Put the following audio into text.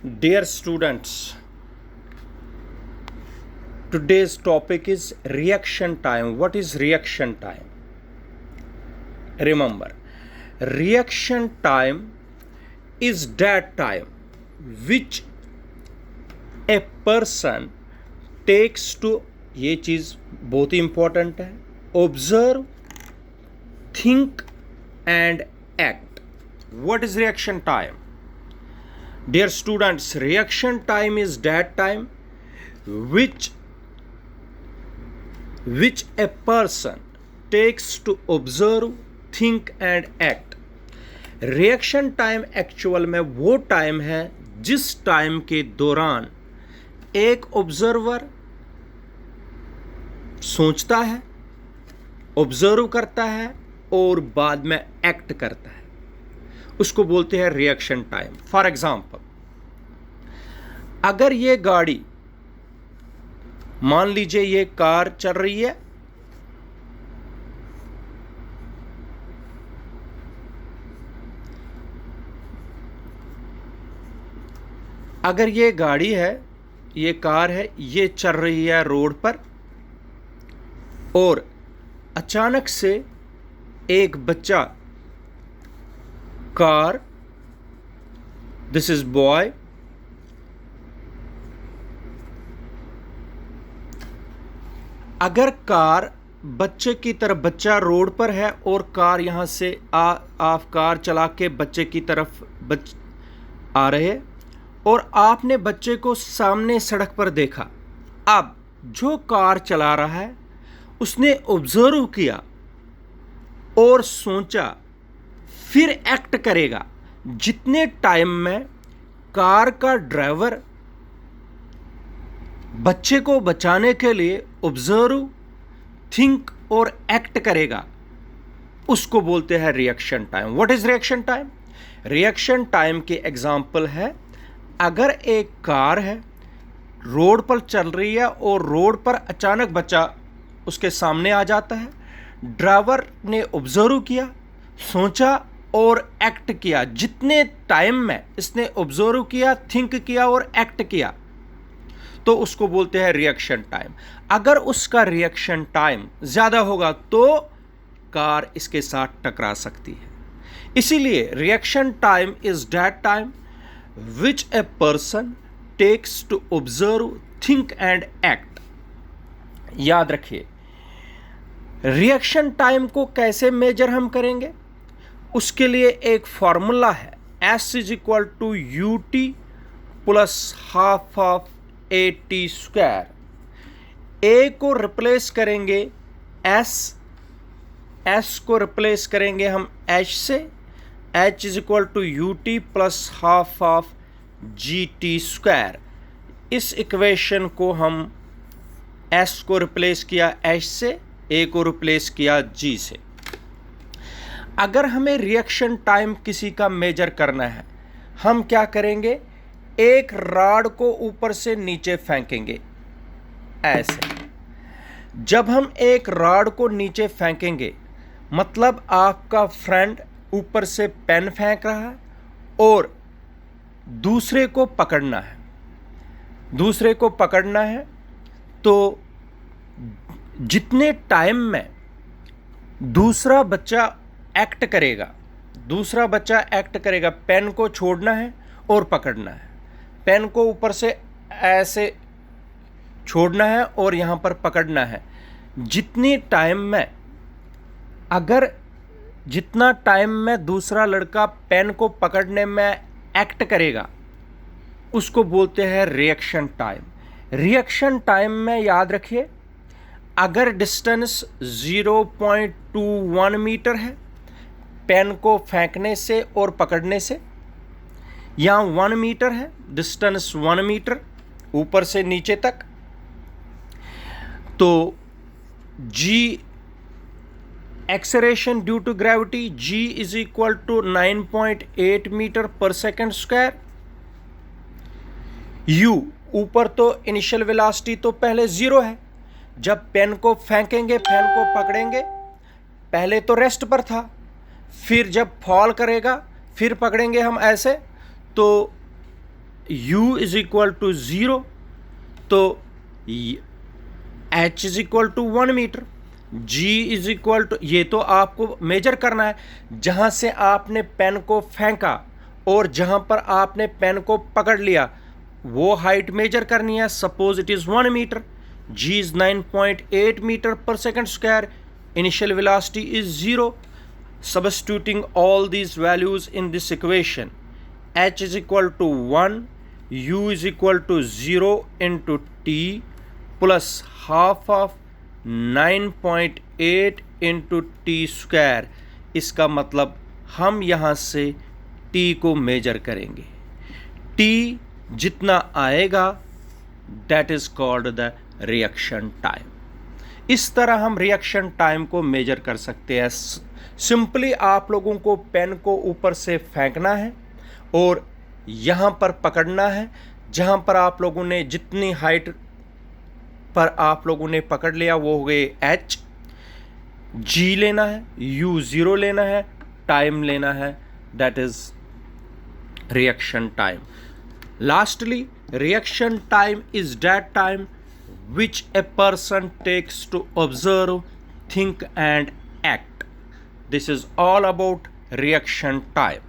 Dear students, today's topic is reaction time. What is reaction time? Remember, reaction time is that time which a person takes to, ये चीज़ बहुत ही important है, observe, think and act. What is reaction time? Dear students, reaction time is that time which a person takes to observe, think and act. Reaction time actual में वो time है जिस time के दौरान एक ऑब्जर्वर सोचता है, ऑब्जर्व करता है और बाद में एक्ट करता है, उसको बोलते हैं रिएक्शन टाइम. फॉर एग्जाम्पल, अगर ये गाड़ी, मान लीजिए ये कार चल रही है, अगर ये गाड़ी है, ये कार है, ये चल रही है रोड पर और अचानक से एक बच्चा, कार, दिस इज बॉय, अगर कार बच्चे की तरफ, बच्चा रोड पर है और कार यहां से आप कार चला के बच्चे की तरफ आ रहे और आपने बच्चे को सामने सड़क पर देखा. अब जो कार चला रहा है उसने ऑब्जर्व किया और सोचा, फिर एक्ट करेगा जितने टाइम में कार का ड्राइवर बच्चे को बचाने के लिए ऑब्जर्व, थिंक और एक्ट करेगा, उसको बोलते हैं reaction time. What is reaction time? Reaction time के एग्जाम्पल है, अगर एक कार है, रोड पर चल रही है और रोड पर अचानक बच्चा उसके सामने आ जाता है, ड्राइवर ने ऑब्जर्व किया, सोचा और एक्ट किया. जितने टाइम में इसने ऑब्जर्व किया, थिंक किया और एक्ट किया, तो उसको बोलते हैं रिएक्शन टाइम. अगर उसका रिएक्शन टाइम ज़्यादा होगा तो कार इसके साथ टकरा सकती है. इसीलिए reaction time is that time which a person takes to observe, think and act. याद रखिए, रिएक्शन टाइम को कैसे मेजर हम करेंगे, उसके लिए एक फॉर्मूला है, S is equal to U T plus half of a t square. A को रिप्लेस करेंगे एस को रिप्लेस करेंगे हम एच से, H is equal to U T plus half of G T square. इस इक्वेशन को हम एस को रिप्लेस किया एच से, ए को रिप्लेस किया जी से. अगर हमें रिएक्शन टाइम किसी का मेजर करना है, हम क्या करेंगे, एक रॉड को ऊपर से नीचे फेंकेंगे ऐसे. जब हम एक रॉड को नीचे फेंकेंगे, मतलब आपका फ्रेंड ऊपर से पेन फेंक रहा है और दूसरे को पकड़ना है, तो जितने टाइम में दूसरा बच्चा एक्ट करेगा, पेन को छोड़ना है और पकड़ना है, पेन को ऊपर से ऐसे छोड़ना है और यहां पर पकड़ना है. जितना टाइम में दूसरा लड़का पेन को पकड़ने में एक्ट करेगा, उसको बोलते हैं रिएक्शन टाइम. रिएक्शन टाइम में याद रखिए, अगर डिस्टेंस 0.21 मीटर है पेन को फेंकने से और पकड़ने से, यहाँ 1 मीटर है, डिस्टेंस 1 मीटर ऊपर से नीचे तक, तो g acceleration due to gravity, g is equal to 9.8 metre पर सेकेंड स्क्वायर. u, ऊपर तो इनिशियल वेलोसिटी तो पहले 0 है, जब पेन को फेंकेंगे, पेन को पकड़ेंगे, पहले तो रेस्ट पर था, फिर जब फॉल करेगा, फिर पकड़ेंगे हम ऐसे, तो u इज इक्वल टू 0, तो h is equal to 1 metre, g is equal to, ये तो आपको मेजर करना है जहां से आपने पेन को फेंका और जहां पर आपने पेन को पकड़ लिया वो हाइट मेजर करनी है. Suppose it is 1 metre, g is 9.8 metre पर second square, initial velocity is 0. Substituting all these values in this equation, h is equal to 1, u is equal to 0 into t plus half of 9.8 into t square. इसका मतलब हम यहाँ से t को major करेंगे. t जितना आएगा that is called the reaction time. इस तरह हम रिएक्शन टाइम को मेजर कर सकते हैं. सिंपली आप लोगों को पेन को ऊपर से फेंकना है और यहाँ पर पकड़ना है जहाँ पर आप लोगों ने जितनी हाइट पर आप लोगों ने पकड़ लिया वो हो गए h, g लेना है, u 0 लेना है, टाइम लेना है, that is reaction time. Lastly, reaction time is that time which a person takes to observe, think and act. This is all about reaction time.